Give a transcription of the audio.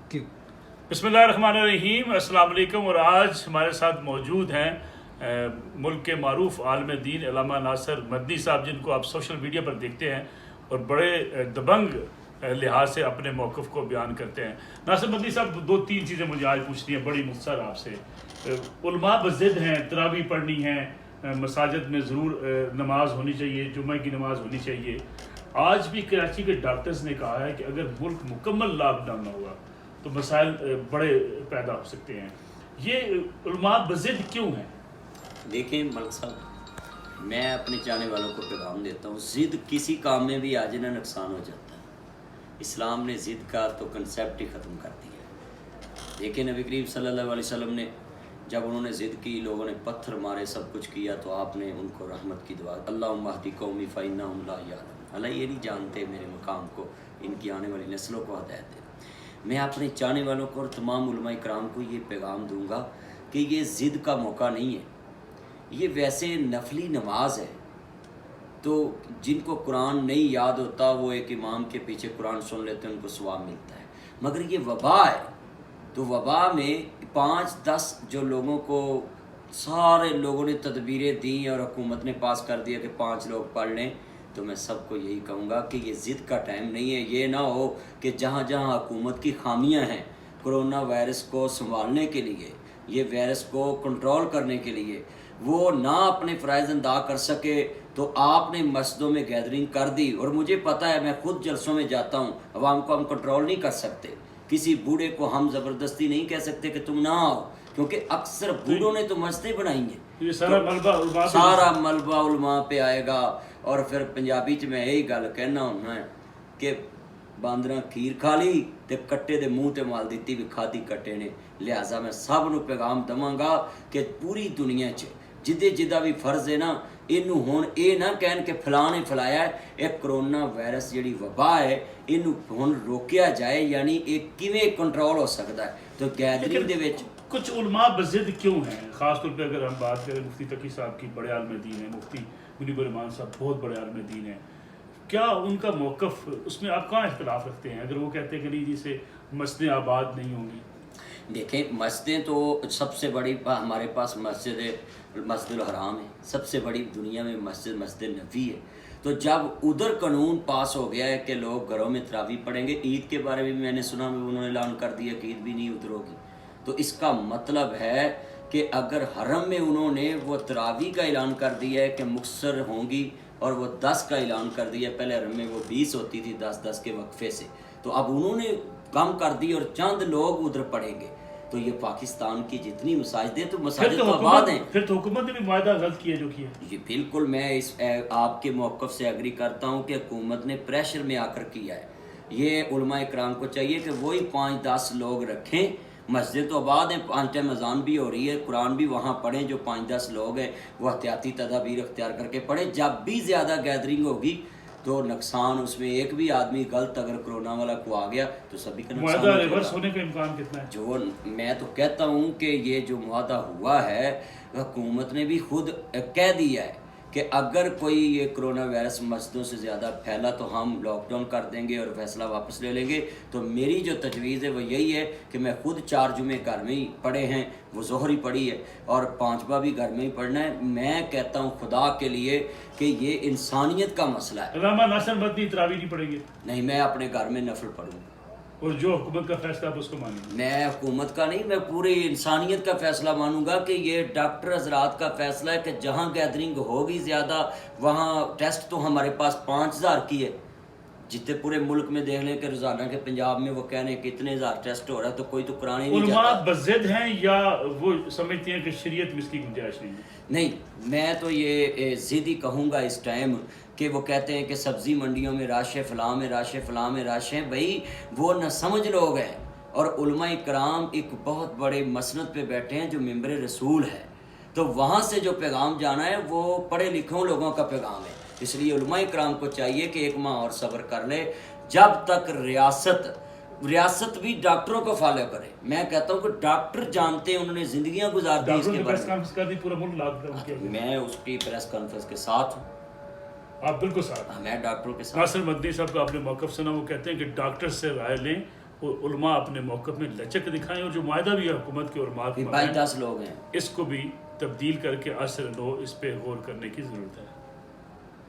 बिस्मिल्लाहिर्रहमानिर्रहीम, अस्सलाम वालेकुम। और आज हमारे साथ मौजूद हैं मुल्क के मारूफ आलिम दीन अल्लामा नासिर मदनी साहब, जिनको आप सोशल मीडिया पर देखते हैं और बड़े दबंग लिहाज से अपने मौक़िफ़ को बयान करते हैं। नासिर मदनी साहब, दो तीन चीज़ें मुझे आज पूछनी है बड़ी मुख्तसर आपसे। उलमा बज़िद हैं, तरावी पढ़नी है, मसाजिद में ज़रूर नमाज होनी चाहिए, जुम्मे की नमाज होनी चाहिए। आज भी कराची के डॉक्टर्स ने कहा है कि अगर मुल्क मुकम्मल लॉकडाउन हुआ तो मसाइल बड़े पैदा हो सकते हैं। ये उलमा बज़िद क्यों हैं? देखें मलिक साहब, मैं अपने चाहने वालों को पैगाम देता हूँ, ज़िद किसी काम में भी आ जाना नुकसान हो जाता है। इस्लाम ने ज़िद का तो कंसेप्ट ही ख़त्म कर दिया। देखिए नबी करीम सल्लल्लाहु अलैहि वसल्लम ने जब उन्होंने ज़िद की, लोगों ने पत्थर मारे, सब कुछ किया, तो आपने उनको रहमत की दुआ, अल्लाहुम्मा हदी कौमी फ़इन्नहुम ला यअलमून, अल्लाह ये नहीं जानते मेरे मकाम को, इनकी आने वाली नस्लों को हिदायत दे। मैं अपने चाहने वालों को और तमाम उलमा इकराम को ये पैगाम दूंगा कि ये ज़िद का मौका नहीं है, ये वैसे नफली नमाज है। तो जिनको कुरान नहीं याद होता वो एक इमाम के पीछे कुरान सुन लेते हैं, उनको सवाब मिलता है। मगर ये वबा है, तो वबा में 5-10 जो लोगों को सारे लोगों ने तदबीरें दी और हुकूमत ने पास कर दिया कि 5 लोग पढ़ लें, तो मैं सबको यही कहूँगा कि ये ज़िद का टाइम नहीं है। ये ना हो कि जहाँ जहाँ हुकूमत की खामियाँ हैं कोरोना वायरस को संभालने के लिए, ये वायरस को कंट्रोल करने के लिए, वो ना अपने फ़राइज़ अदा कर सके, तो आपने मस्जिदों में गैदरिंग कर दी। और मुझे पता है, मैं खुद जलसों में जाता हूँ, अवाम को हम कंट्रोल नहीं कर सकते, किसी बूढ़े को हम ज़बरदस्ती नहीं कह सकते कि तुम ना आओ, क्योंकि अक्सर बूढ़ों ने तो मस्जिदें बनाई हैं। ये सारा मलबा उलमा पे आएगा। और फिर पंजाबी च मैं यही गल कहना होना है कि बांदरा खीर खा ली ते कट्टे दे मूँह ते माल दित्ती भी खाधी कट्टे ने। लिहाजा मैं सब नूं पैगाम दवांगा कि पूरी दुनिया च जिदे जिदा भी फर्ज है ना, इनू हुण ये ना कहन कि फलां ने फैलाया है। एक करोना वायरस जिहड़ी वबा है, इनू हुण रोकिया जाए, यानी एक किवें कंट्रोल हो सकता है। तो गैदरिंग दे विच कुछ उलमा बज़िद क्यों हैं? ख़ास तौर पे अगर हम बात करें मुफ्ती तकी साहब की, बड़े आलिम दीन हैं, मुफ्ती मुनीब रहमान साहब बहुत बड़े आलिम दीन हैं, क्या उनका मौक़िफ़ उसमें आप कहाँ इख्तिलाफ़ रखते हैं? अगर वो कहते हैं कि नहीं जी से मस्जिदें आबाद नहीं होंगी। देखें, मस्जिदें तो सबसे बड़ी हमारे पास मस्जिद हराम है, सबसे बड़ी दुनिया में मस्जिद नबी है। तो जब उधर कानून पास हो गया है कि लोग घरों में तरावी पढ़ेंगे, ईद के बारे में मैंने सुना उन्होंने ऐलान कर दिया कि ईद भी नहीं उधर होगी, तो इसका मतलब है कि अगर हरम में उन्होंने वो तरावी का ऐलान कर दिया है कि मुक्सर होंगी, और वो 10 का ऐलान कर दिया, पहले हरम में वो 20 होती थी 10-10 के वक्फे से, तो अब उन्होंने कम कर दी और चंद लोग उधर पढ़ेंगे। तो ये पाकिस्तान की जितनी मसाजिदें, तो मसाजिद तो आबाद हैं। फिर तो हुकूमत ने भी मुआहदा गलत किया जो किया। ये बिल्कुल मैं इस आपके मौक़िफ़ से एग्री करता हूँ कि हुकूमत ने प्रेशर में आकर किया है। ये उलमा इकराम को चाहिए कि वही 5-10 लोग रखें। मस्जिद तो आबाद हैं, 5 टाइम अज़ान भी हो रही है, कुरान भी वहाँ पढ़ें। जो 5-10 लोग हैं वो एहतियाती तदाबीर अख्तियार करके पढ़ें। जब भी ज़्यादा गैदरिंग होगी तो नुकसान, उसमें एक भी आदमी गलत अगर कोरोना वाला को आ गया तो सभी का नुकसान रिवर्स होने का इम्कान कितना है? जो मैं तो कहता हूँ कि ये जो मुआहदा हुआ है, हुकूमत ने भी खुद कह दिया है कि अगर कोई ये कोरोना वायरस मस्जिदों से ज़्यादा फैला तो हम लॉकडाउन कर देंगे और फैसला वापस ले लेंगे। तो मेरी जो तजवीज़ है वो यही है कि मैं खुद 4 जुमे घर में ही पढ़े हैं, वो ज़ोहर ही पढ़ी है, और 5वां भी घर में ही पढ़ना है। मैं कहता हूँ खुदा के लिए कि ये इंसानियत का मसला है। अल्लामा नासिर मदनी तरावी नहीं पढ़ेंगे? नहीं, मैं अपने घर में नफल पढ़ूँगा। और जो हुकूमत का फैसला आप उसको मानेंगे? मैं हुकूमत का नहीं, मैं पूरी इंसानियत का फैसला मानूंगा कि ये डॉक्टर हजरात का फैसला है कि जहाँ गैदरिंग होगी ज़्यादा, वहाँ टेस्ट तो हमारे पास 5000 की है। जितने पूरे मुल्क में देख लें कि रोज़ाना के पंजाब में वो कह रहे हैं कि इतने हज़ार टेस्ट हो रहा है, तो कोई तो कराने नहीं उलमा जाता। बज़िद हैं या वो समझते हैं कि शरीयत में इसकी गुंजाइश नहीं है? नहीं, मैं तो ये ज़िद ही कहूँगा इस टाइम कि वो कहते हैं कि सब्ज़ी मंडियों में रश है, फ़लाँ में रश है, फ़लाँ में रश है। भाई वो न समझ लोग हैं, और उलमा इकराम एक बहुत बड़े मसनद पे बैठे हैं जो मिंबर रसूल है। तो वहाँ से जो पैगाम जाना है वो पढ़े लिखे लोगों का पैगाम है। इसलिए उलमा इकराम को चाहिए कि 1 माह और सब्र कर ले, जब तक रियासत भी डॉक्टरों को फॉलो करे। मैं कहता हूँ कि डॉक्टर जानते हैं, उन्होंने जिंदगियां गुजार दी इसके बारे में। पूरा मुल्क लॉकडाउन किया। मैं उसकी प्रेस कॉन्फ्रेंस के साथ हूँ, आप बिल्कुल साथ। मैं डॉक्टरों के साथ। नासिर मदनी साहब का आपने मौक़िफ़ सुना, वो कहते हैं कि डॉक्टर से राय लें उलमा अपने मौक़िफ़ में लचक दिखाएं और जो मायदा भी है हुकूमत के उलमा भाई 10 लोग हैं, इसको भी तब्दील करके असर लो, इस पे गौर करने की ज़रूरत है।